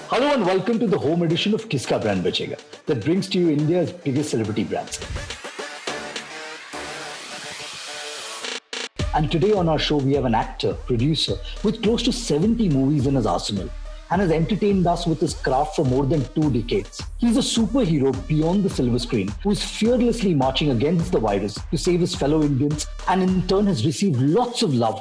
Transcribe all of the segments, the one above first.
Hello and welcome to the home edition of Kiska Brand Bachega that brings to you India's biggest celebrity brands. And today on our show, we have an actor, producer with close to 70 movies in his arsenal and has entertained us with his craft for more than 2 decades. He's a superhero beyond the silver screen who is fearlessly marching against the virus to save his fellow Indians and in turn has received lots of love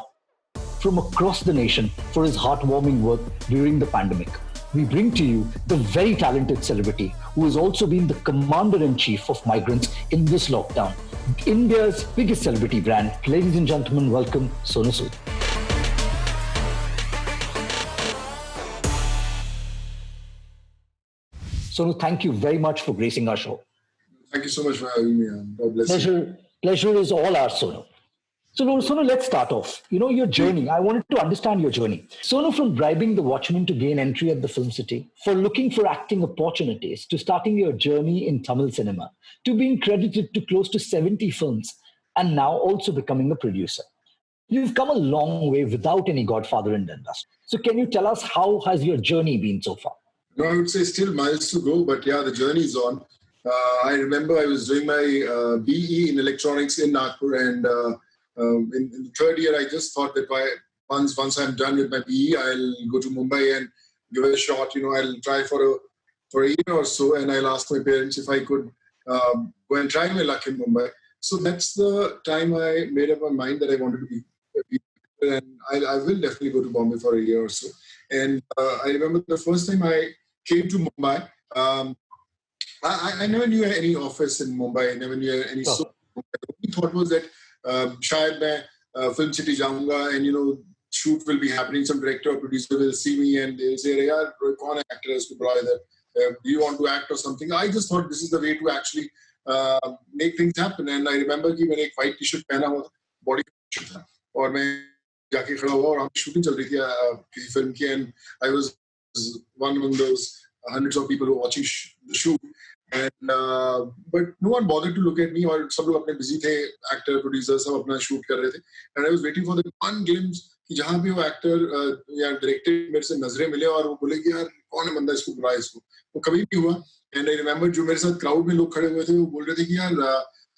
from across the nation for his heartwarming work during the pandemic. We bring to you the very talented celebrity who has also been the commander-in-chief of migrants in this lockdown. India's biggest celebrity brand. Ladies and gentlemen, welcome Sonu Sood. Sonu, thank you very much for gracing our show. Thank you so much for having me on. God bless you. Pleasure is all ours, Sonu. So, Sonu, let's start off. Your journey. I wanted to understand your journey. Sonu, from bribing the watchman to gain entry at the Film City, for looking for acting opportunities, to starting your journey in Tamil cinema, to being credited to close to 70 films, and now also becoming a producer. You've come a long way without any godfather in the industry. So can you tell us how has your journey been so far? No, I would say still miles to go, but yeah, the journey is on. I remember I was doing my BE in electronics in Nagpur, and in the third year, I just thought that once I'm done with my BE, I'll go to Mumbai and give it a shot. I'll try for a year or so, and I'll ask my parents if I could go and try my luck in Mumbai. So that's the time I made up my mind that I wanted to be, and I will definitely go to Bombay for a year or so. And I remember the first time I came to Mumbai, I never knew any office in Mumbai. I never knew any. So the only thought was that शायद मैं Film City जाऊंगा and shoot will be happening. Some director or producer will see me and they'll say, "यार कौन है actor है उसको बुलाओ इधर. Do you want to act or something?" I just thought this is the way to actually make things happen. And I remember कि मैंने एक white t-shirt पहना हुआ body t-shirt था और मैं जाके खड़ा हुआ और हम shooting चल रही थी किसी film की, and I was one among those hundreds of people who were watching the shoot. And but no one bothered to look at me, और सब लोग अपने busy थे, actor, producer सब अपना shoot कर रहे थे, and I was waiting for the one glimpse कि जहाँ भी वो actor या director मेरे से नजरें मिले और वो बोले कि यार कौन है बंदा, इसको बुलाए इसको. वो कभी नहीं हुआ. And I remember जो मेरे साथ crowd में लोग खड़े हुए थे वो बोल रहे थे कि यार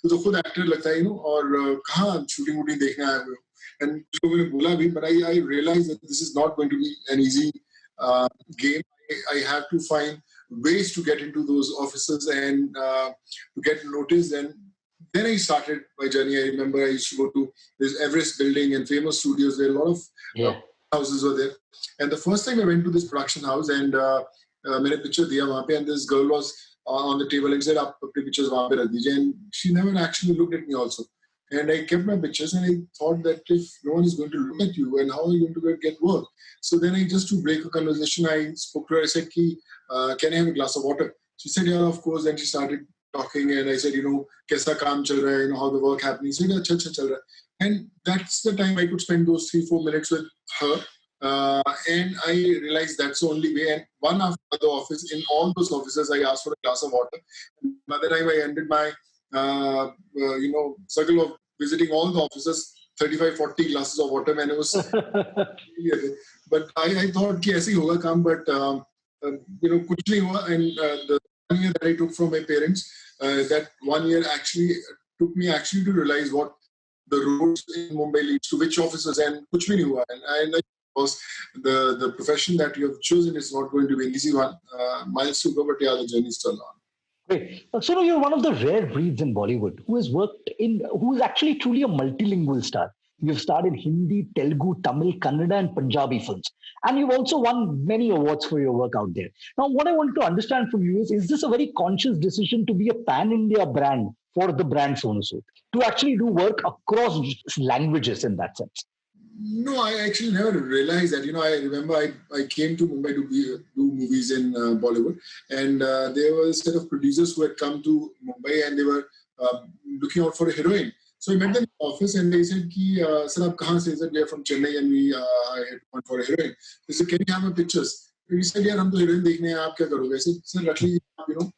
तू तो खुद actor लगता है और कहाँ shooting वूटिंग देखने आए हुए हो. And लोगों ने बोला भी, but I realized that this is not going to be an easy game. I have to find ways to get into those offices and to get noticed. And then I started my journey. I remember I used to go to this Everest building and famous studios where a lot of houses were there. And the first time I went to this production house and मैंने picture दिया वहाँ पे, and this girl was on the table and said, "आप अपने pictures वहाँ पे रख दीजिए." And she never actually looked at me also. And I kept my pictures and I thought that if no one is going to look at you, and how are you going to get work? So then I just to break a conversation, I spoke to her. I said, "Can I have a glass of water?" She said, "Yeah, of course." Then she started talking and I said, "Kaisa kaam chal raha hai, how the work happening?" She said, "Acha chal raha hai." And that's the time I could spend those 3-4 minutes with her. And I realized that's the only way. And one after the office, in all those offices, I asked for a glass of water. Another time I ended my circle of visiting all the offices, 35-40 glasses of water, and it was but I thought कि ऐसे ही होगा काम, but कुछ नहीं हुआ. And the 1 year that I took from my parents, that 1 year actually took me to realize what the roads in Mumbai leads to, which offices, and कुछ भी नहीं हुआ. And of course the profession that you have chosen is not going to be an easy one. Miles to go, but yeah, the journey is still on. Great. So you're one of the rare breeds in Bollywood who is actually truly a multilingual star. You've starred in Hindi, Telugu, Tamil, Kannada, and Punjabi films. And you've also won many awards for your work out there. Now, what I wanted to understand from you is this a very conscious decision to be a pan-India brand for the brand Sonu Sood, to actually do work across languages in that sense? No, I actually never realized that. I remember I came to Mumbai to do movies in Bollywood, and there were a set of producers who had come to Mumbai and they were looking out for a heroine. So I met them in the office and they said, "Sir, aap kahan se?" He said, "We are from Chennai and we had gone for a heroine." They said, "Can you have my pictures?" We said, "यार हम तो heroine देखने हैं, आप क्या करोगे?" I said, "Sir, रख लीजिए,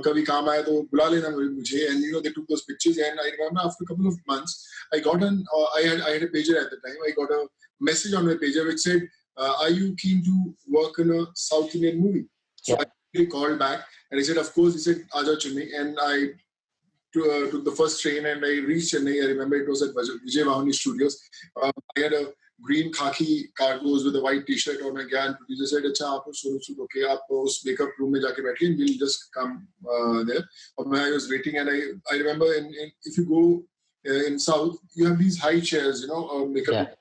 कभी काम आए तो बुला लेना मुझे." And they took those pictures, and I remember after a couple of months I got I had a pager at the time. I got a message on my pager which said, are you keen to work in a South Indian movie? So I called back and he said, of course. He said, Aja Chennai. And I took the first train and I reached Chennai. I remember it was at Vijay Vahani Studios. I had a green khaki cargos with a white t-shirt on. And producer said, "Acha, aap Sonu Sood, okay, aap us makeup room mein jaake baithiye and we'll just come there." And I was waiting and I remember if you go in South, you have these high chairs, makeup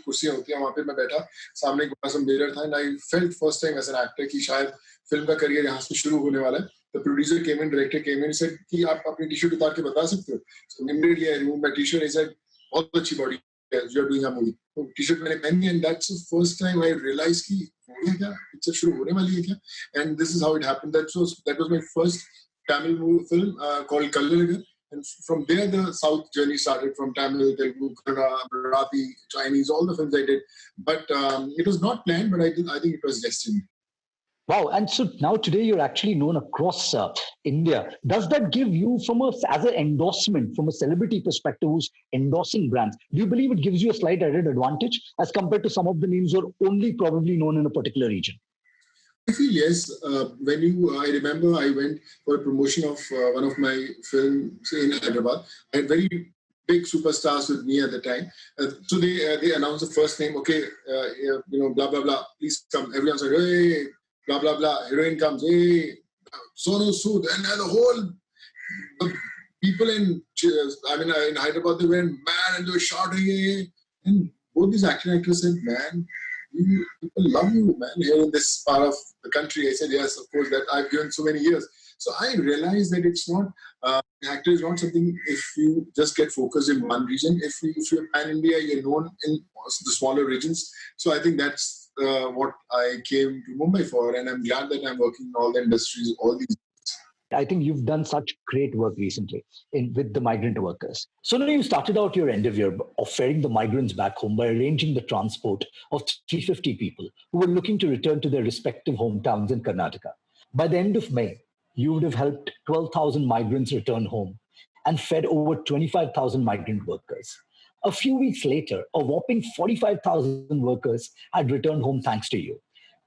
कुर्सियां होती हैं, वहाँ पे मैं बैठा, सामने एक बड़ा सा मिरर था, and I felt first time as an actor कि शायद फिल्म का करियर यहाँ से शुरू होने वाला है. The producer came in, director came in, said कि आप अपनी टी-शर्ट उतार के बता सकते हो. So immediately I removed my t-shirt. He said, बहुत अच्छी body है, you are doing a movie. तो टी-शर्ट मैंने पहनी and that's the first time I realized कि हो गया क्या, पिक्चर शुरू होने वाली है क्या. And this is how it happened. That was my first Tamil movie film called Kallalagar. And from there, the South journey started, from Tamil, Telugu, Kannada, Marathi, Chinese, all the films I did. But it was not planned, but I think it was destiny. Wow. And so now today you're actually known across India. Does that give you, as an endorsement, from a celebrity perspective who's endorsing brands, do you believe it gives you a slight added advantage as compared to some of the names who are only probably known in a particular region? I feel yes. I remember I went for a promotion of one of my films in Hyderabad. I had very big superstars with me at the time. So they announced the first name. Okay, blah blah blah. Please come. Everyone said, hey, blah blah blah. Heroine comes. Hey, Sonu Sood, and the people in Hyderabad, they went mad and they were shouting. Hey. And both these actors said, man, people love you, man, here in this part of the country. I said, yes, of course, that I've given so many years. So I realized that it's not, actor is not something if you just get focused in one region. If you're pan-India, you're known in the smaller regions. So I think that's what I came to Mumbai for. And I'm glad that I'm working in all the industries, all these. I think you've done such great work recently with the migrant workers. So now you started out your endeavor of ferrying the migrants back home by arranging the transport of 350 people who were looking to return to their respective hometowns in Karnataka. By the end of May, you would have helped 12,000 migrants return home and fed over 25,000 migrant workers. A few weeks later, a whopping 45,000 workers had returned home thanks to you.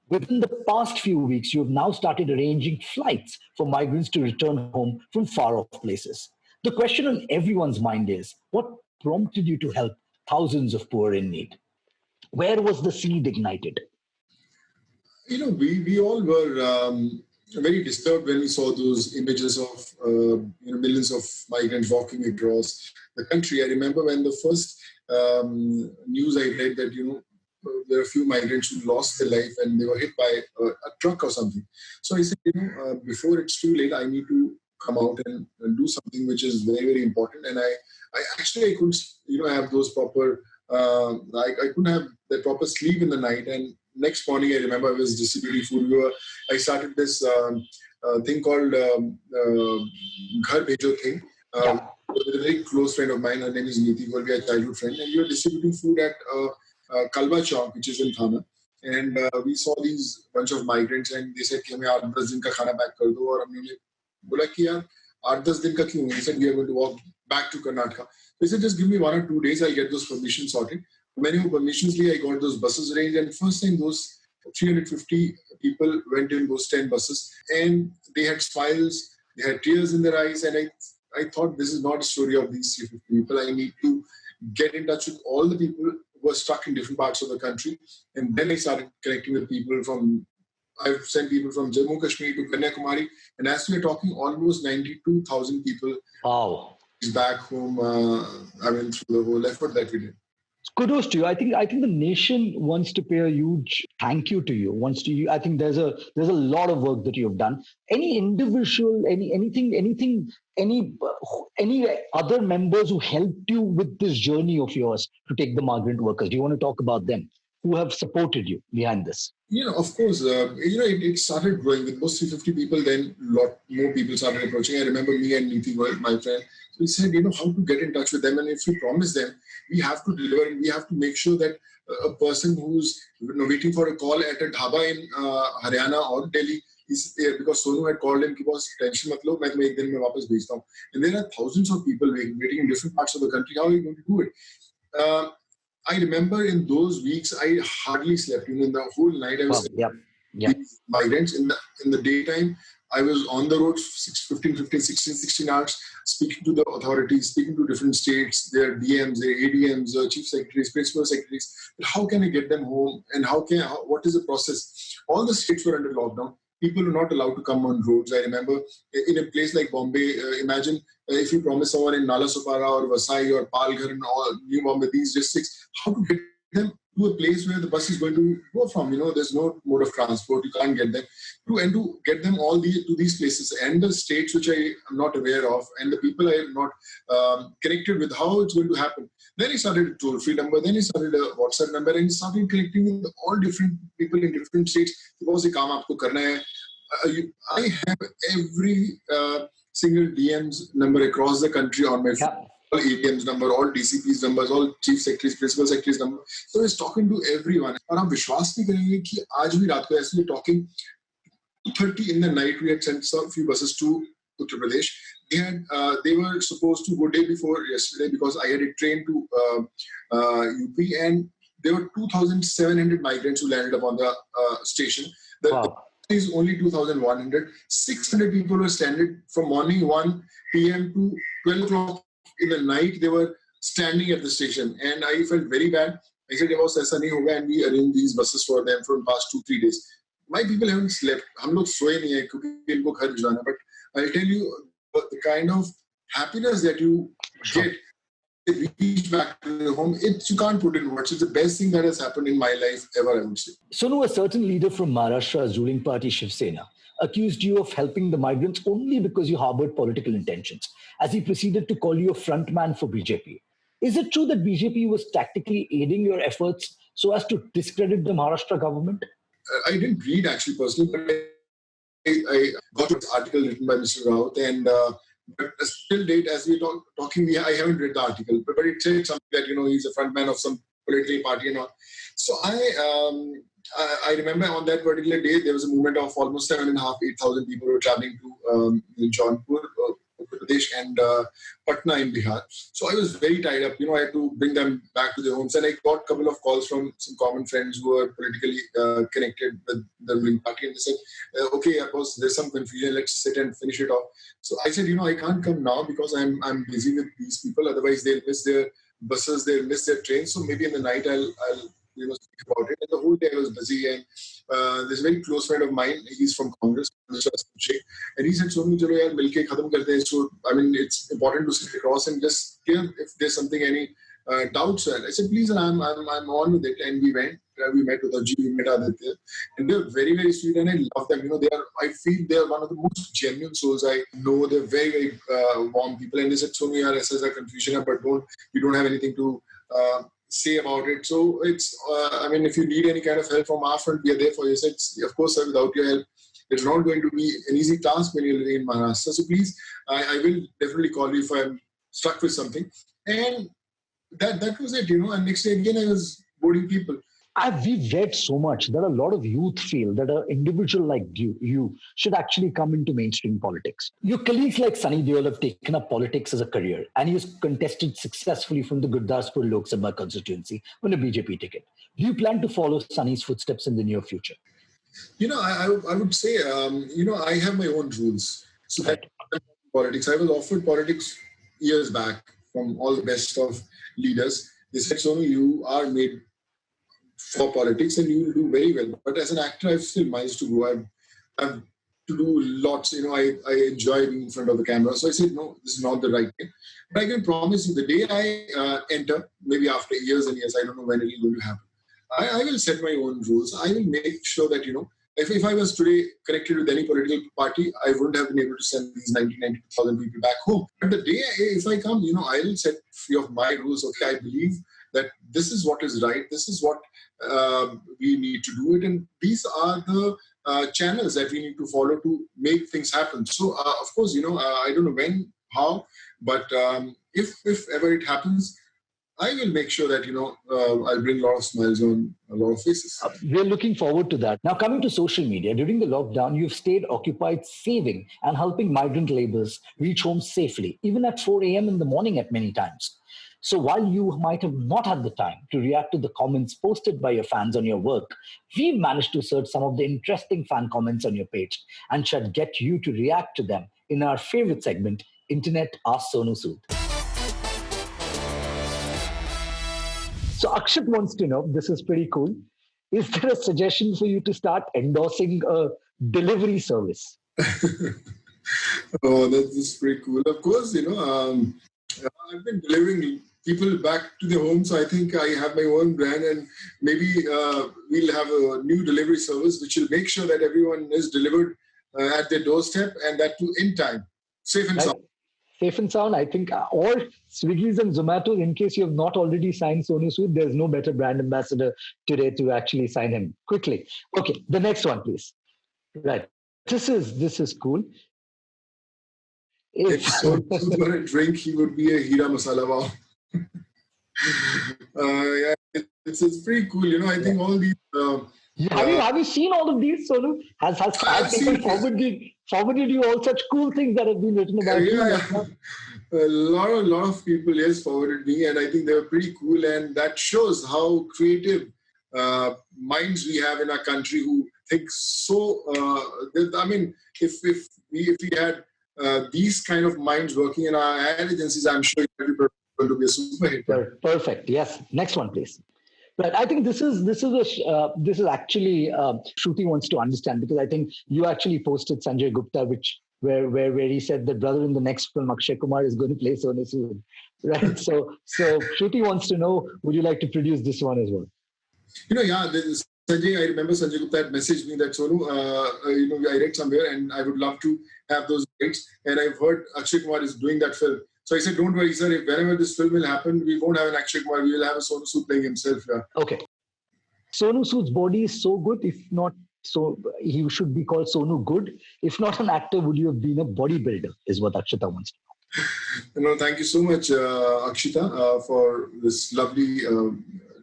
Within the past few weeks, you have now started arranging flights for migrants to return home from far-off places. The question on everyone's mind is, what prompted you to help thousands of poor in need? Where was the seed ignited? We all were very disturbed when we saw those images of millions of migrants walking across the country. I remember when the first news I read that, there are a few migrants who lost their life and they were hit by a truck or something. So I said, before it's too late, I need to come out and do something which is very, very important. And I couldn't, have those proper, I couldn't have the proper sleep in the night. And next morning, I remember I was distributing food. I started this thing called Ghar Bhejo thing. With a very close friend of mine. Her name is Niti, who we are a childhood friend. And we were distributing food at Kalba Chowk, which is in Thana. And we saw these bunch of migrants and they said, हमें 8-10 दिन का खाना pack कर दो. और हमने बोला कि यार 8-10 दिन का क्यों? He said, we are going to walk back to Karnataka. So he said, just give me 1 or 2 days, I'll get those permissions sorted. Many permissions, I got those buses arranged. And first time those 350 people went in those 10 buses. And they had smiles, they had tears in their eyes. And I thought, this is not a story of these 350 people. I need to get in touch with all the people who were stuck in different parts of the country. And then I started connecting with people I've sent people from Jammu Kashmir to Kanyakumari. And as we are talking, almost 92,000 people back home, through the whole effort that we did. Kudos to you. I think the nation wants to pay a huge thank you to you. I think there's a lot of work that you have done. Any individual, any other members who helped you with this journey of yours to take the migrant workers? Do you want to talk about them who have supported you behind this? Of course. It started growing with most 350 people. Then a lot more people started approaching. I remember me and Niti, my friend. We said, how to get in touch with them. And if we promise them, we have to deliver and we have to make sure that a person who's waiting for a call at a dhaba in Haryana or Delhi is there, because Sonu had called him, because tension mat lo, main tumhe ek din mein wapas bhejta hu. And there are thousands of people waiting in different parts of the country. How are you going to do it? I remember in those weeks, I hardly slept. In the whole night, I Wow. was Yep. Yep. these migrants. In the daytime, I was on the road 16 hours, speaking to the authorities, speaking to different states, their DMs, their ADMs, chief secretaries, principal secretaries. But how can I get them home? And what is the process? All the states were under lockdown. People were not allowed to come on roads. I remember in a place like Bombay, imagine if you promise someone in Nalasopara or Vasai or Palghar and all New Bombay, these districts, how to get them to a place where the bus is going to go from. There's no mode of transport. You can't get them to get them to these places and the states which I am not aware of and the people I am not connected with, how it's going to happen. Then he started a toll-free number, then he started a WhatsApp number, and he started connecting with all different people in different states. Because ये काम आपको करना है. I have every single DM's number across the country on my phone. All ATM's number, all DCP's numbers, all chief secretaries, principal secretaries number. So he's talking to everyone. और आप विश्वास नहीं करेंगे कि आज भी रात को ऐसे talking 2:30 in the night. We had sent a few buses to Uttar Pradesh. They were supposed to go day before yesterday because I had a train to UP, and there were 2,700 migrants who landed up on the station. The is only 2,100. 600 people were stranded from morning 1 p.m. to 12 o'clock in the night. They were standing at the station, and I felt very bad. I said, "ऐसा नहीं होगा," and we arranged these buses for them for the past 2-3 days. My people haven't slept. हम लोग सोए नहीं हैं क्योंकि इनको घर भिजवाना. But I'll tell you the kind of happiness that you get. Reach back to your home. You can't put in words. It's the best thing that has happened in my life ever, I would say. Sonu, a certain leader from Maharashtra's ruling party, Shiv Sena, accused you of helping the migrants only because you harbored political intentions, as he proceeded to call you a front man for BJP. Is it true that BJP was tactically aiding your efforts so as to discredit the Maharashtra government? I didn't read actually personally, but I got an article written by Mr. Raut, and but still date, as we're talking, I haven't read the article, but it said something that, he's a front man of some political party and all. So I remember on that particular day, there was a movement of almost 7,500-8,000 people who were traveling to Jaunpur, Uttar Pradesh, and Patna in Bihar. So I was very tied up. I had to bring them back to their homes, and I got a couple of calls from some common friends who were politically connected with the ruling party, and they said, "Okay, of course, there's some confusion. Let's sit and finish it off." So I said, I can't come now because I'm busy with these people. Otherwise, they'll miss their buses, they'll miss their trains. So maybe in the night I'll speak about it. And the whole day I was busy. And there's a very close friend of mine. He's from Congress, Mr. Sheikh, and he said, "Sonu, chalo yaar, milke khatam karte hain." So it's important to sit across and just hear if there's something, any doubts. I said, "Please," and I'm on with it. And we went. We met Udaji, we met Aditya, and they're very, very sweet, and I love them. I feel they're one of the most genuine souls I know. They're very, very warm people, and they said, "Sonu, yaar, aisa is confusion, but you don't have anything to say about it." So it's, if you need any kind of help from our front, we are there for you. So of course, without your help, it's not going to be an easy task when you're living in Maharashtra. So please, I will definitely call you if I'm stuck with something. And that was it, And next day again, I was boarding people. We've read so much that a lot of youth feel that an individual like you should actually come into mainstream politics. Your colleagues like Sunny Deol have taken up politics as a career, and he has contested successfully from the Gurdaspur Lok Sabha constituency on a BJP ticket. Do you plan to follow Sunny's footsteps in the near future? I would say, I have my own rules. So that politics, I was offered politics years back from all the best of leaders. They said, "Sonu, you are made for politics and you will do very well." But as an actor, I have still miles to go. I have to do lots. I enjoy being in front of the camera. So I said, no, this is not the right thing. But I can promise you, the day I enter, maybe after years and years, I don't know when it is going to happen, I will set my own rules. I will make sure that, if I was today connected with any political party, I wouldn't have been able to send these 92,000 people back home. But the day if I come, I will set few of my rules. Okay, I believe that this is what is right. This is what we need to do it. And these are the channels that we need to follow to make things happen. So, of course, I don't know when, how, but if ever it happens, I will make sure that, I'll bring a lot of smiles on a lot of faces. We're looking forward to that. Now, coming to social media, during the lockdown, you've stayed occupied saving and helping migrant laborers reach home safely, even at 4 a.m. in the morning at many times. So while you might have not had the time to react to the comments posted by your fans on your work, we've managed to search some of the interesting fan comments on your page and shall get you to react to them in our favorite segment, Internet Ask Sonu Sood. So Akshat wants to know, this is pretty cool. Is there a suggestion for you to start endorsing a delivery service? Oh, that's pretty cool. Of course, I've been delivering people back to their homes. So I think I have my own brand, and maybe we'll have a new delivery service which will make sure that everyone is delivered at their doorstep, and that too in time, safe and sound. Safe and sound, I think, or Swiggy's and Zomato, in case you have not already signed Sonu Sood, there's no better brand ambassador today to actually sign him quickly. Okay, the next one, please. Right. This is cool. If Sonu were a drink, he would be a Hira Masala Wow. Yeah, it's pretty cool. I think all these... have you seen all of these, Sonu? Has people forwarded you all such cool things that have been written about you? Yeah. A lot of people, yes, forwarded me, and I think they were pretty cool, and that shows how creative minds we have in our country who think so. If we had these kind of minds working in our ad agencies, I'm sure everybody is going to be a super hit. Perfect. Yes. Next one, please. Right. I think this is actually Shruti wants to understand, because I think you actually posted Sanjay Gupta, where he said that brother, in the next film Akshay Kumar is going to play Sonu Sood. Right. So Shruti wants to know, would you like to produce this one as well? Sanjay, I remember Sanjay Gupta had messaged me that Sonu, I read somewhere and I would love to have those rights. And I've heard Akshay Kumar is doing that film. So I said, don't worry, sir. If whenever this film will happen, we won't have an Akshay Kumar. We will have a Sonu Sood playing himself. Yeah. Okay. Sonu Sood's body is so good. If not, so he should be called Sonu Good. If not an actor, would you have been a bodybuilder? Is what Akshita wants to know. Thank you so much, Akshita, for this lovely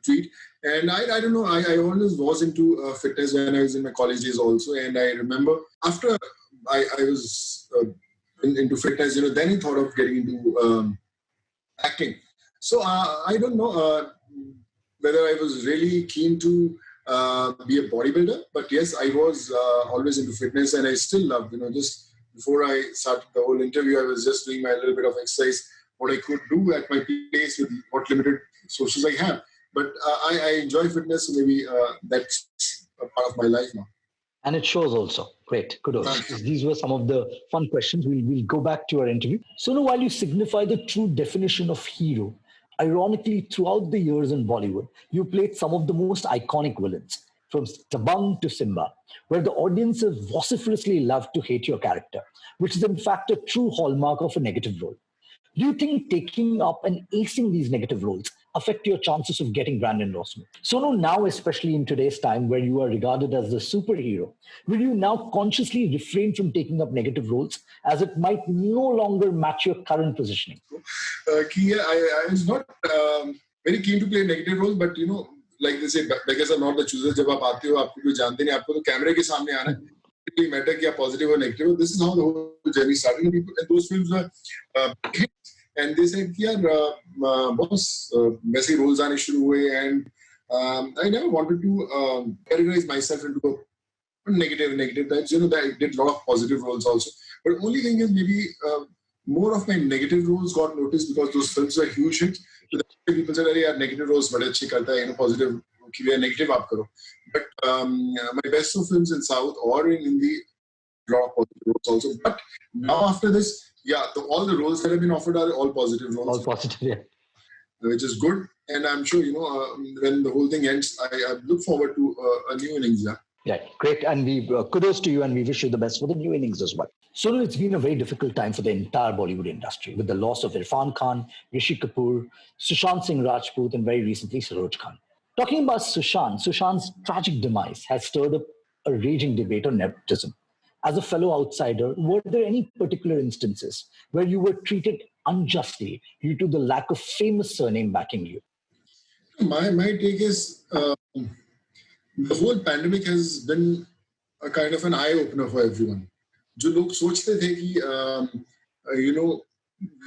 tweet. And I don't know, I always was into fitness when I was in my college days also. And I remember after I was into fitness, then I thought of getting into acting. So I don't know whether I was really keen to be a bodybuilder, but yes, I was always into fitness, and I still love, just before I started the whole interview, I was just doing my little bit of exercise, what I could do at my place with what limited sources I have. But I enjoy fitness, so maybe that's a part of my life now. And it shows also. Great. Kudos. These were some of the fun questions. We'll go back to our interview. So now, while you signify the true definition of hero, ironically, throughout the years in Bollywood, you played some of the most iconic villains, from Dabangg to Simba, where the audiences vociferously love to hate your character, which is in fact a true hallmark of a negative role. Do you think taking up and acing these negative roles affect your chances of getting brand endorsement? So now, especially in today's time where you are regarded as the superhero, will you now consciously refrain from taking up negative roles, as it might no longer match your current positioning? I was not very keen to play negative roles, but like they say, beggars are not the choosers. जब आप आते हो, आपको कोई जानते नहीं, आपको तो कैमरे के सामने आना है. It doesn't matter कि आप positive or negative. This is how the whole journey started. And those films were hits. And they said, boss, वैसे roles आने शुरू हुए, and I never wanted to categorize myself into a negative types. That I did a lot of positive roles also. But only thing is, maybe more of my negative roles got noticed because those films were huge hits. So people said, "Yaar, negative roles बड़े अच्छे करता है, positive कि negative आप करो." But my best of films in South or in Hindi, a lot of positive roles also. But now after this, all the roles that have been offered are all positive roles. All positive, yeah. Which is good. And I'm sure, when the whole thing ends, I look forward to a new innings. Yeah, great. And we kudos to you, and we wish you the best for the new innings as well. So it's been a very difficult time for the entire Bollywood industry, with the loss of Irfan Khan, Rishi Kapoor, Sushant Singh Rajput, and very recently Saroj Khan. Talking about Sushant's tragic demise has stirred up a raging debate on nepotism. As a fellow outsider, were there any particular instances where you were treated unjustly due to the lack of famous surname backing you? My take is the whole pandemic has been a kind of an eye opener for everyone. जो लोग सोचते थे कि you know,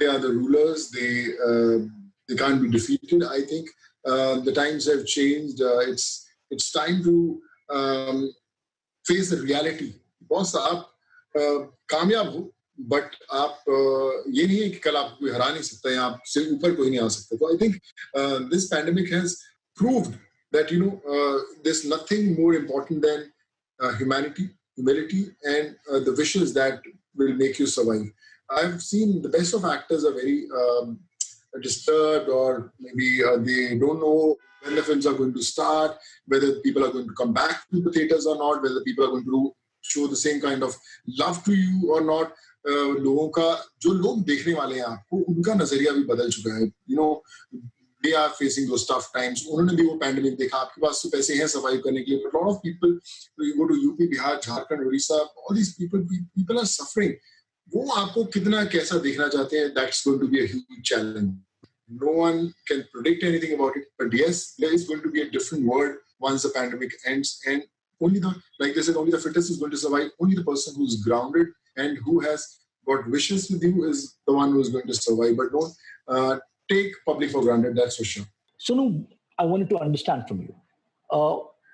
they are the rulers, they can't be defeated. I think the times have changed. It's time to face the reality. Boss आप कामयाब हो, but आप ये नहीं है कि कल आप कोई हरा नहीं सकता या आपसे ऊपर कोई नहीं आ सकता. तो I think this pandemic has proved that there's nothing more important than humanity, humility, and the wishes that will make you survive. I've seen the best of actors are very disturbed, or maybe they don't know when the films are going to start, whether people are going to come back to the theaters or not, whether people are going to show the same kind of love to you or not. लोगों का जो लोग देखने वाले हैं आपको, उनका नजरिया भी बदल चुका है. They are facing those tough times. उन्होंने भी वो पैंडेमिक देखा. आपके पास तो पैसे हैं सर्वाइव करने के लिए, but a lot of people, you go to UP, Bihar, Jharkhand, Odisha, all these people are suffering. वो आपको कितना कैसा देखना चाहते हैं, that's going to be a huge challenge. No one can predict anything about it, but yes, there is going to be a different world once the pandemic ends, and like they said, only the fittest is going to survive. Only the person who's grounded and who has got wishes with you is the one who is going to survive. But don't take public for granted, that's for sure. Sonu, I wanted to understand from you.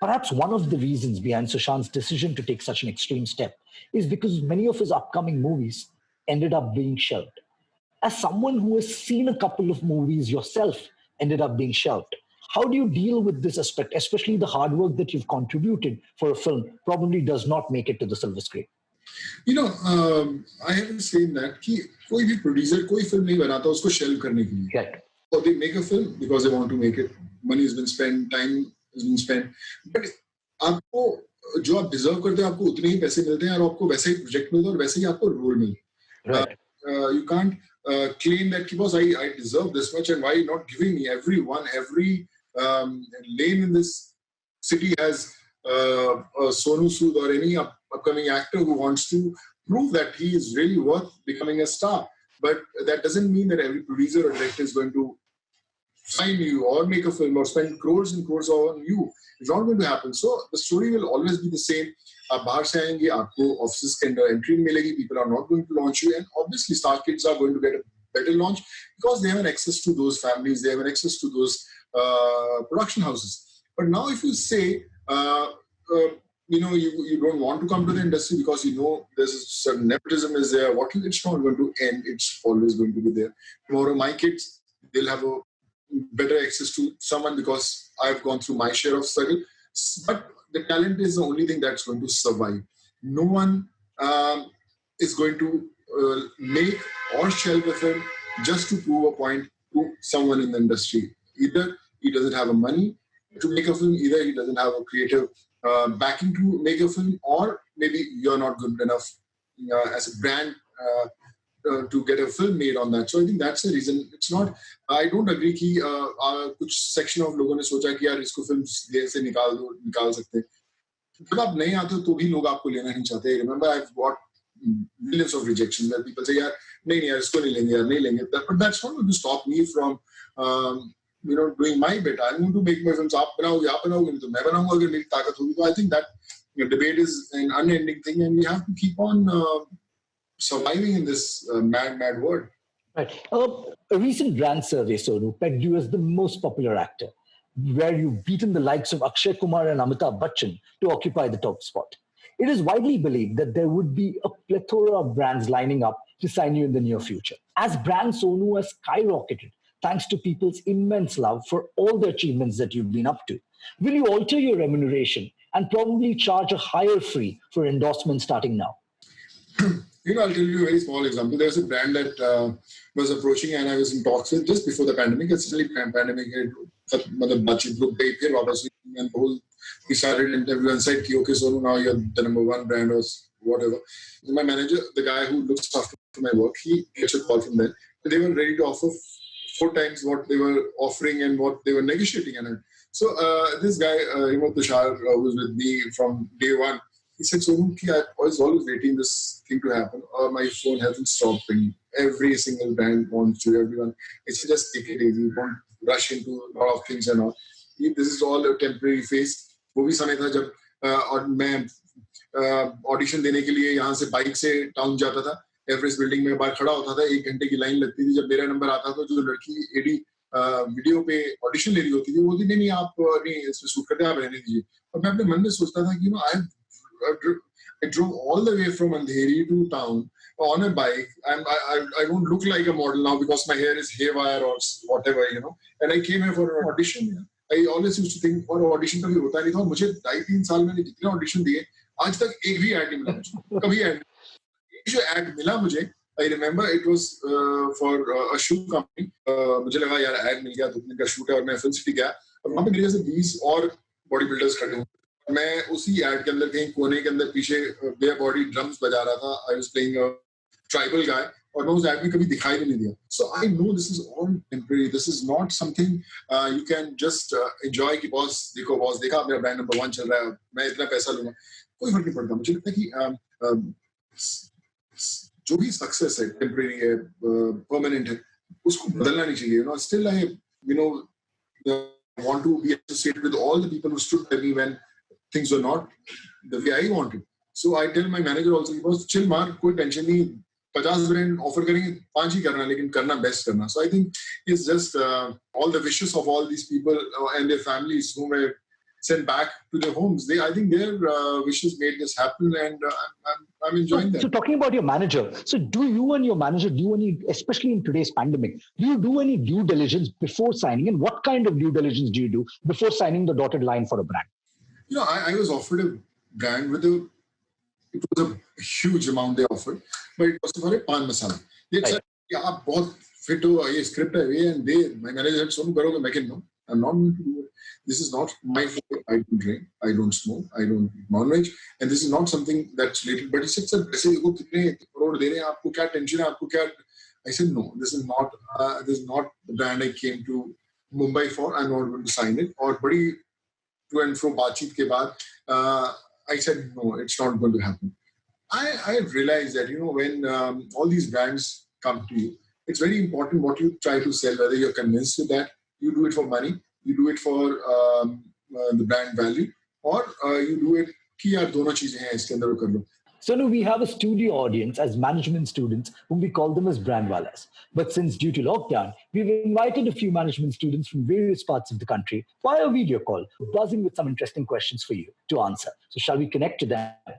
Perhaps one of the reasons behind Sushant's decision to take such an extreme step is because many of his upcoming movies ended up being shelved. As someone who has seen a couple of movies yourself ended up being shelved, how do you deal with this aspect, especially the hard work that you've contributed for a film probably does not make it to the silver screen? I haven't seen that कि कोई भी producer कोई film नहीं बनाता उसको shelve करने के लिए. Right. So they make a film because they want to make it. Money has been spent, time has been spent. But आपको जो आप deserve करते हैं, आपको उतने ही पैसे मिलते हैं और आपको वैसे ही project मिलता है और वैसे ही आपको role मिलता है. Right. You can't claim that because I deserve this much and why are you not giving me? Every lane in this city has a Sonu Sood or any upcoming actor who wants to prove that he is really worth becoming a star. But that doesn't mean that every producer or director is going to sign you or make a film or spend crores and crores on you. It's not going to happen. So the story will always be the same. आप बाहर से आएंगे, आपको office के अंदर entry मिलेगी. People are not going to launch you, and obviously star kids are going to get a better launch because they have an access to those families, they have an access to those production houses. But now, if you say you don't want to come to the industry because there's a certain nepotism is there, it's not going to end. It's always going to be there. Tomorrow, my kids, they'll have a better access to someone because I've gone through my share of struggle. But the talent is the only thing that's going to survive. No one is going to make or shelve a film just to prove a point to someone in the industry. Either he doesn't have the money to make a film, either he doesn't have a creative backing to make a film, or maybe you're not good enough as a brand to get a film made on that. So I think that's the reason. It's not. I don't agree कि कुछ section of लोगों ने सोचा कि यार इसको film से निकाल सकते. जब आप नहीं आते हो तो भी लोग आपको लेना नहीं चाहते. Remember, I've got millions of rejections where people say यार नहीं यार इसको नहीं लेंगे. But that's not going to stop me from doing my bit. I'm going to make my films. आप बनाओगे नहीं तो मैं बनाऊंगा अगर मेरी ताकत होगी. So I think that debate is an unending thing, and we have to keep on surviving in this mad world. Right. A recent brand survey, Sonu, pegged you as the most popular actor, where you've beaten the likes of Akshay Kumar and Amitabh Bachchan to occupy the top spot. It is widely believed that there would be a plethora of brands lining up to sign you in the near future. As brand Sonu has skyrocketed thanks to people's immense love for all the achievements that you've been up to, will you alter your remuneration and probably charge a higher fee for endorsement starting now? I'll tell you a very small example. There's a brand that was approaching, and I was in talks with just before the pandemic. It's really pandemic. And we started, and everyone said, okay, so now you're the number one brand or whatever. My manager, the guy who looks after my work, he gets a call from them. They were ready to offer 4 times what they were offering and what they were negotiating. And so this guy, Tushar, who was with me from day one, He said, Sonu, I was always waiting this thing to happen. My phone hasn't stopped ringing. Every single brand wants to, everyone. It's just take it easy. Don't rush into a lot of things and all. This is all a temporary phase. वो भी समय था जब और मैं audition देने के लिए यहाँ से बाइक से टाउन जाता था, एवरेस्ट बिल्डिंग में बाहर खड़ा होता था, 1 घंटे की लाइन लगती थी. जब मेरा नंबर आता था, जो लड़की एडी वीडियो पे ऑडिशन ले रही होती थी, वो बोलती नहीं आप नहीं इसमें शूट करते, आप रहने दीजिए. और मैं अपने मन में सोचता था कि I drove all the way from Andheri to town on a bike. I don't look like a model now because my hair is haywire or whatever, And I came here for an audition. I always used to think और audition कभी होता नहीं था. मुझे 2.5-3 साल मैंने जितने audition दिए, आज तक एक भी ad नहीं मिला मुझे. कभी ad एक जो ad मिला मुझे, I remember it was for a shoe company. मुझे लगा यार ad मिल गया, 2 दिन का shoot है, और मैं फिल्म सिटी गया और वहाँ पे मेरे जैसे 20 और बॉडी बिल्डर्स खड़े हुए. मैं उसी एड के अंदर कहीं कोने के अंदर पीछे बेयर बॉडी ड्रम्स बजा रहा था. I was playing a tribal guy, और मैं उस एड में कभी दिखाई भी नहीं दिया. So I know this is all temporary. This is not something you can just enjoy कि बॉस देखा मेरा ब्रांड नंबर 1 चल रहा है, मैं इतना पैसा लूंगा, कोई फर्क नहीं पड़ता. मुझे लगता है कि जो भी सक्सेस है टेम्परेरी है, परमानेंट है, उसको बदलना नहीं चाहिए. Still I want to be associated with all the people who stood by me when things were not the way I wanted. So I tell my manager also, boss, chill मार, कोई tension नहीं, 50 brand offer करेंगे, 5 ही करना, लेकिन करना best करना. So I think it's just all the wishes of all these people and their families who were sent back to their homes. I think their wishes made this happen, and I'm enjoying that. So talking about your manager, so do you and your manager do any, especially in today's pandemic, do you do any due diligence before signing, and what kind of due diligence do you do before signing the dotted line for a brand? I was offered a brand it was a huge amount they offered, but it was for a pan masala. They said, "Yeah, आप बहुत fit हो, ये script है, and my manager said, "Sonu करोगे?" मैं कहता, "No, I'm not going to do it. This is not my fault. I don't drink, I don't smoke, I don't eat non-veg, and this is not something that's related." But he said, "Sir, ऐसे वो कितने करोड़ दे रहे हैं, आपको क्या tension है, आपको क्या?" I said, "No, this is not the brand I came to Mumbai for. I'm not going to sign it." और बड़ी to and fro बातचीत के बाद I said, "No, it's not going to happen." I realized that when all these brands come to you, it's very important what you try to sell. Whether you're convinced with that, you do it for money, you do it for the brand value, or you do it कि यार दोनों चीजें हैं इसके अंदर कर लो. So now we have a studio audience as management students whom we call them as brand wallahs. But since due to lockdown, we've invited a few management students from various parts of the country via video call, buzzing with some interesting questions for you to answer. So shall we connect to them?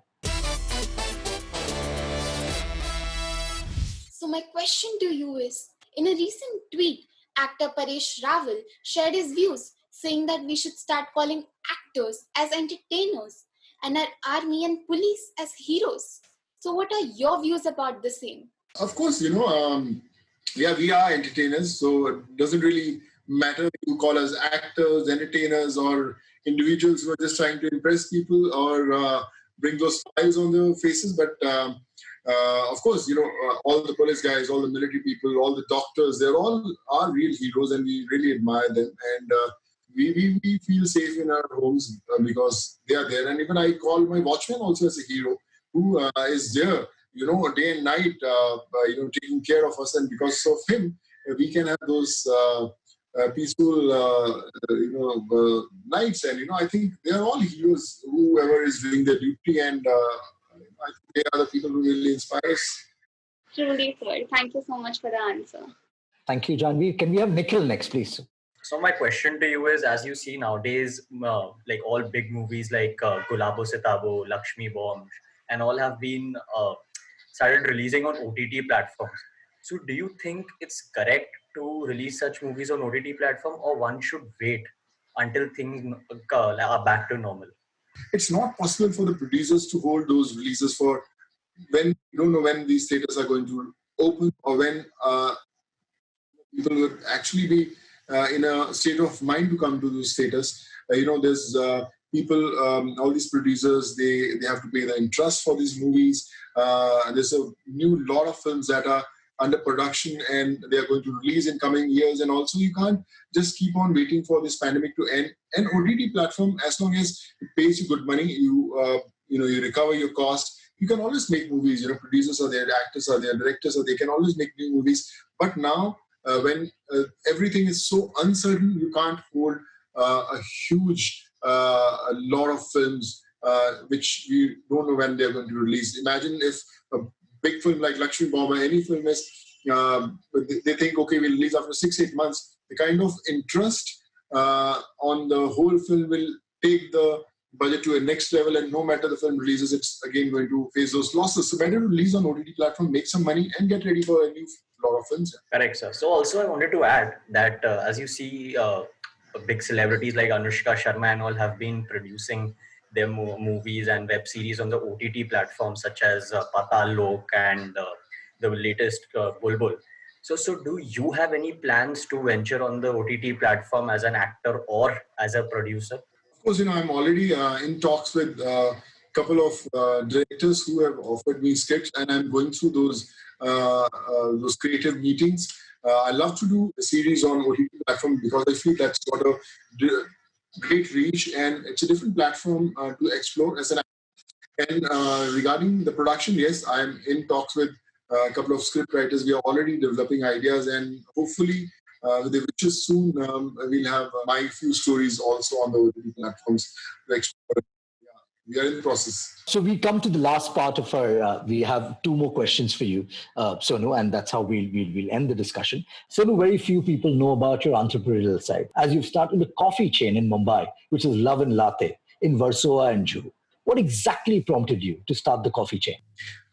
So my question to you is, in a recent tweet, actor Paresh Rawal shared his views, saying that we should start calling actors as entertainers and our army and police as heroes. So what are your views about the same? Of course, we are entertainers, so it doesn't really matter if you call us actors, entertainers, or individuals who are just trying to impress people or bring those smiles on their faces. But of course, all the police guys, all the military people, all the doctors, they're all our real heroes, and we really admire them. And we feel safe in our homes because they are there. And even I call my watchman also as a hero, who is there, day and night, taking care of us. And because of him, we can have those peaceful, nights. And I think they are all heroes, whoever is doing their duty, and I think they are the people who really inspire us. Truly, sir. Thank you so much for the answer. Thank you, Janvi. Can we have Nikhil next, please? So my question to you is, as you see nowadays, like all big movies like Gulabo Sitabo, Lakshmi Bomb, and all have been started releasing on OTT platforms. So do you think it's correct to release such movies on OTT platform, or one should wait until things are back to normal? It's not possible for the producers to hold those releases for when you don't know when these theaters are going to open, or when people will actually be in a state of mind to come to those theaters. There's people, all these producers, they have to pay the interest for these movies. There's a new lot of films that are under production, and they are going to release in coming years. And also, you can't just keep on waiting for this pandemic to end. An OTT platform, as long as it pays you good money, you recover your cost. You can always make movies. Producers are there, actors are there, directors are there. They can always make new movies. But now, when everything is so uncertain, you can't hold a huge a lot of films which we don't know when they're going to release. Imagine if a big film like Lakshmi Bomb, any film is, they think, okay, we'll release after 6-8 months. The kind of interest on the whole film will take the budget to a next level, and no matter the film releases, it's again going to face those losses. So better to release on OTT platform, make some money, and get ready for a new lot of films. Correct, sir. So also I wanted to add that as you see, big celebrities like Anushka Sharma and all have been producing their movies and web series on the OTT platforms such as Patal Lok and the latest Bulbul. So do you have any plans to venture on the OTT platform as an actor or as a producer? Of course, I'm already in talks with a couple of directors who have offered me scripts, and I'm going through those creative meetings. I love to do a series on OTT platform because I feel that's got a great reach, and it's a different platform to explore as an actor. And regarding the production, yes, I'm in talks with a couple of script writers. We are already developing ideas, and hopefully with the wishes soon, we'll have my few stories also on the OTT platforms to explore. Yeah, we are in the process. So we come to the last part of our, we have 2 more questions for you, Sonu, and that's how we'll end the discussion. Sonu, very few people know about your entrepreneurial side, as you've started a coffee chain in Mumbai, which is Love and Latte in Versova and Juhu. What exactly prompted you to start the coffee chain?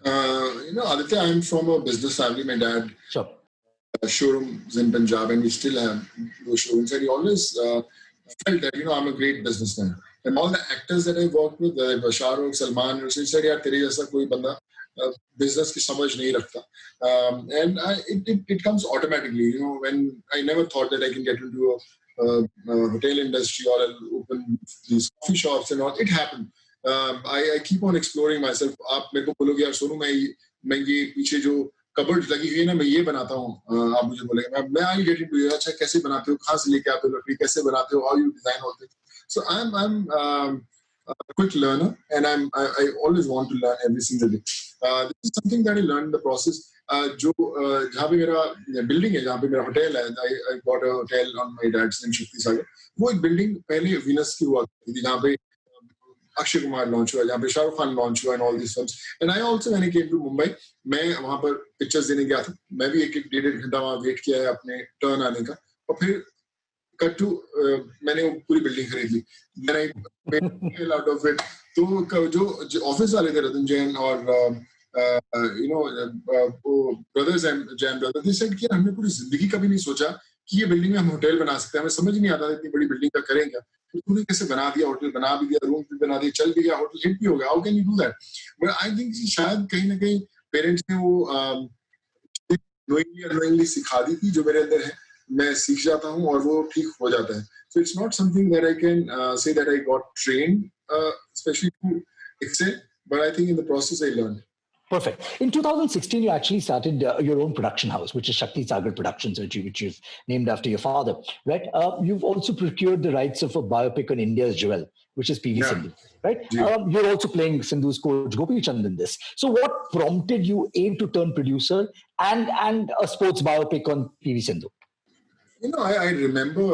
Aditya, I'm from a business family. My dad showrooms in Punjab, and we still have those showrooms. And he always felt that, I'm a great businessman. And all the actors that I worked with, Shah Rukh, Salman, he said, "Yaar, tere jaisa koi banda business ki samajh nahi rakhta." And it comes automatically. When I never thought that I can get into a hotel industry or I'll open these coffee shops and all. It happened. I keep on exploring myself. आप मेरे को बोलोगे यार सोनू मैं ये पीछे जो cupboard लगी हुई है ना मैं ये बनाता हूँ आप मुझे बोलेंगे मैं I'll get into it. अच्छा कैसे बनाते हो कहाँ से लेके आते हो लकड़ी कैसे बनाते हो how you design all things. So I'm a quick learner, and I always want to learn every single day. This is something that I learned in the process. जो जहाँ पे मेरा बिल्डिंग है जहाँ पे मेरा होटल है I bought a hotel on my dad's name Shakti Sagar. वो एक बिल्डिंग पहले वीनस की हुआ थी जहाँ पे अक्षय कुमार लॉन्च हुआ जहाँ पे शाहरुख खान लॉन्च हुआ and all these films. And I also when I came to Mumbai मैं वहाँ पर पिक्चर्स देने गया था. मैं भी एक 1.5 घंटा वहाँ वेट किया है अपने टर्न आने का और फिर कट टू मैंने वो पूरी बिल्डिंग खरीद ली. Then I made out of it. तो जो ऑफिस वाले थे रतन जैन और brothers and Jam brothers, they said कि हमने पूरी जिंदगी कभी नहीं सोचा कि ये बिल्डिंग में हम होटल बना सकते हैं. हमें समझ नहीं आता था इतनी बड़ी बिल्डिंग का करें क्या. तो तूने कैसे बना दिया होटल बना भी दिया रूम भी बना दिया चल भी गया होटल हिट भी हो गया. How can you do that? But I think शायद कहीं ना कहीं पेरेंट्स ने वो knowingly सिखा दी थी जो मेरे अंदर है. मैं सीख जाता हूँ और वो ठीक हो जाता है. So it's not something that I can say that I got trained especially to excel, but I think in the process I learned. Perfect. In 2016, you actually started your own production house, which is Shakti Sagar Productions, which you've named after your father, right? You've also procured the rights of a biopic on India's jewel, which is PV Sindhu, right? Yeah. You're also playing Sindhu's coach, Gopi Chand, in this. So what prompted you, A, to turn producer and a sports biopic on PV Sindhu? I remember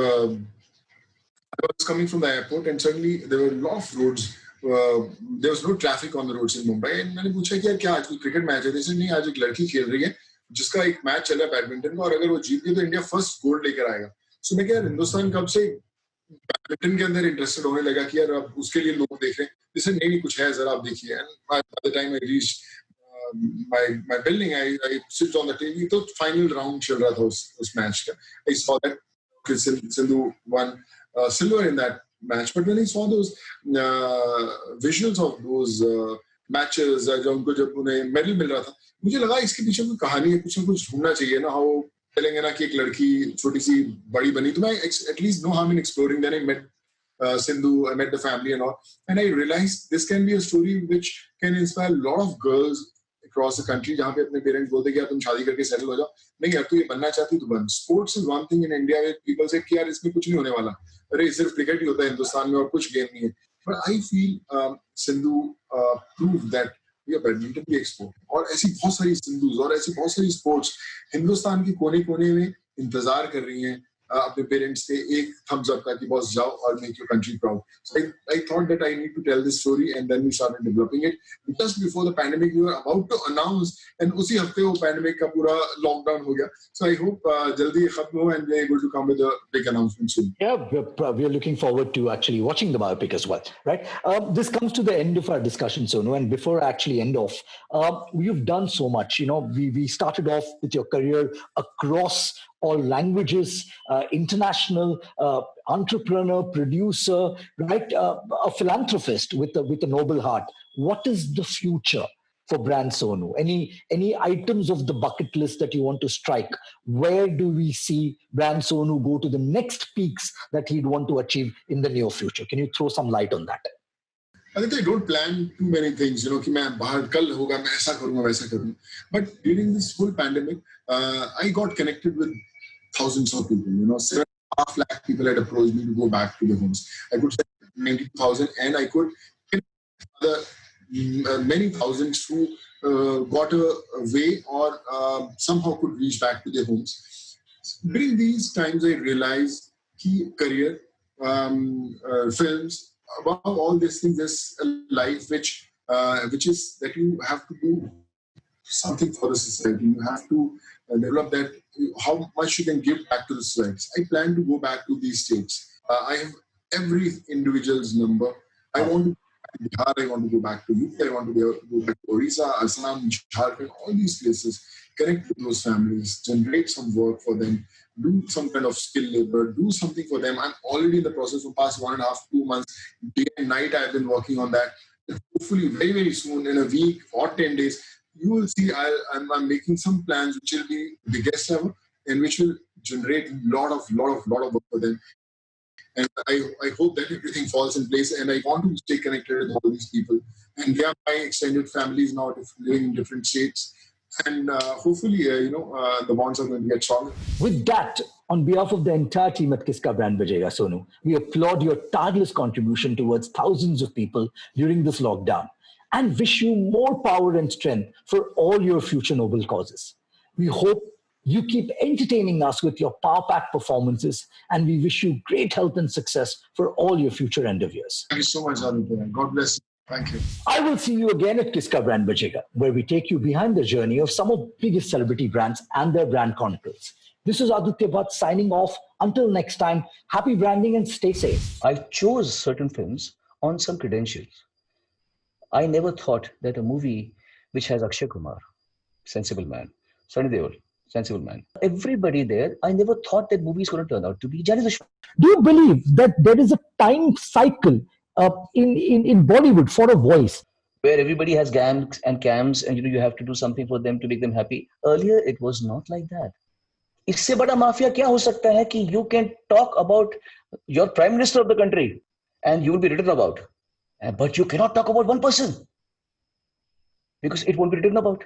I was coming from the airport and suddenly there were a lot of roads. There was no traffic on the roads in Mumbai. And मैंने पूछा कि यार क्या आज कोई cricket match है. जैसे नहीं आज एक लड़की खेल रही है जिसका एक मैच चल रहा है बैडमिंटन का और अगर वो जीत गई तो इंडिया फर्स्ट गोल्ड लेकर आएगा. सो मैं क्या हिंदुस्तान कब से बैडमिंटन के अंदर इंटरेस्टेड होने लगा कि यार अब उसके लिए लोग देख रहे हैं. जैसे नहीं कुछ है जरा आप देखिए. And by the time I reached my building, I sit on the TV. तो final round चल रहा था उस मैच का. I saw that Sindhu won silver in that match. But when I saw those visuals of those matches, जब उन्हें medal मिल रहा था, मुझे लगा इसके पीछे कोई कहानी है, कुछ ढूंढना चाहिए ना. How चलेंगे ना कि एक लड़की छोटी सी बड़ी बनी. तो मैं at least no harm in exploring. Then I met Sindhu, I met the family and all, and I realized this can be a story which can inspire a lot of girls across the country. जहाँ पे अपने parents बोलते कि यार तुम शादी करके settle हो जाओ. नहीं यार तू ये बनना चाहती तो बन. Sports is one thing in India where people say कि यार इसमें कुछ नहीं होने वाला. अरे सिर्फ क्रिकेट ही होता है हिंदुस्तान में और कुछ गेम नहीं है. But I feel Sindhu proved that we are badminton भी एक्सपोर्ट और ऐसी बहुत सारी सिंधुज और ऐसी बहुत सारी स्पोर्ट्स हिंदुस्तान के कोने कोने में इंतजार कर रही हैं अपने पेरेंट्स के एक थम्स अप का कि बॉस जाओ और make your country proud. So I thought that I need to tell this story and then we started developing it. Just before the pandemic we were about to announce and उसी हफ्ते वो pandemic का पूरा lockdown हो गया. So I hope जल्दी खत्म हो and we're able to come with a big announcement soon. Yeah, we're looking forward to actually watching the biopic as well, right? This comes to the end of our discussion, Sonu, and before I actually end off, you've done so much. You know, we started off with your career across all languages, international, entrepreneur, producer, right? A philanthropist with a noble heart. What is the future for Brand Sonu? Any items of the bucket list that you want to strike? Where do we see Brand Sonu go to the next peaks that he'd want to achieve in the near future? Can you throw some light on that? I think I don't plan too many things, you know, कि मैं बाहर कल होगा मैं ऐसा करूँगा वैसा करूँगा. But during this full pandemic, I got connected with thousands of people. You know, 7.5 lakh people had approached me to go back to their homes. I could say 90,000, and I could many thousands who got a way or somehow could reach back to their homes. During these times, I realized key career, films, above all these things, there's a life which is that you have to do something for the society. You have to develop that, how much you can give back to the society. I plan to go back to these states. I have every individual's number. I want to go back to Bihar, I want to go back to UK, I want to go back to Orissa, Assam, Jharkhand, all these places, connect with those families, generate some work for them, do some kind of skill labor, do something for them. I'm already in the process for past 1.5, 2 months, day and night I've been working on that. Hopefully very, very soon, in a week or 10 days, you will see I'm making some plans which will be the biggest ever and which will generate a lot of work for them. And I hope that everything falls in place, and I want to stay connected with all these people. And they are my extended families now, living in different states. And hopefully, the bonds are going to get stronger. With that, on behalf of the entire team at Kiska Brand Bajega, Sonu, we applaud your tireless contribution towards thousands of people during this lockdown and wish you more power and strength for all your future noble causes. We hope you keep entertaining us with your power-packed performances, and we wish you great health and success for all your future endeavors. Thank you so much, Aditya. God bless you. Thank you. I will see you again at Kiska Brand Bajega, where we take you behind the journey of some of the biggest celebrity brands and their brand chronicles. This is Aditya Bhatt signing off. Until next time, happy branding and stay safe. I chose certain films on some credentials. I never thought that a movie which has Akshay Kumar, sensible man, Sunny Deol, sensible man, everybody there, I never thought that movie is going to turn out to be Janice Ashwin. Do you believe that there is a time cycle in Bollywood for a voice? Where everybody has gangs and cams and you have to do something for them to make them happy. Earlier, it was not like that. इससे बड़ा mafia क्या हो सकता है कि you can talk about your prime minister of the country and you will be written about. But you cannot talk about one person because it won't be written about.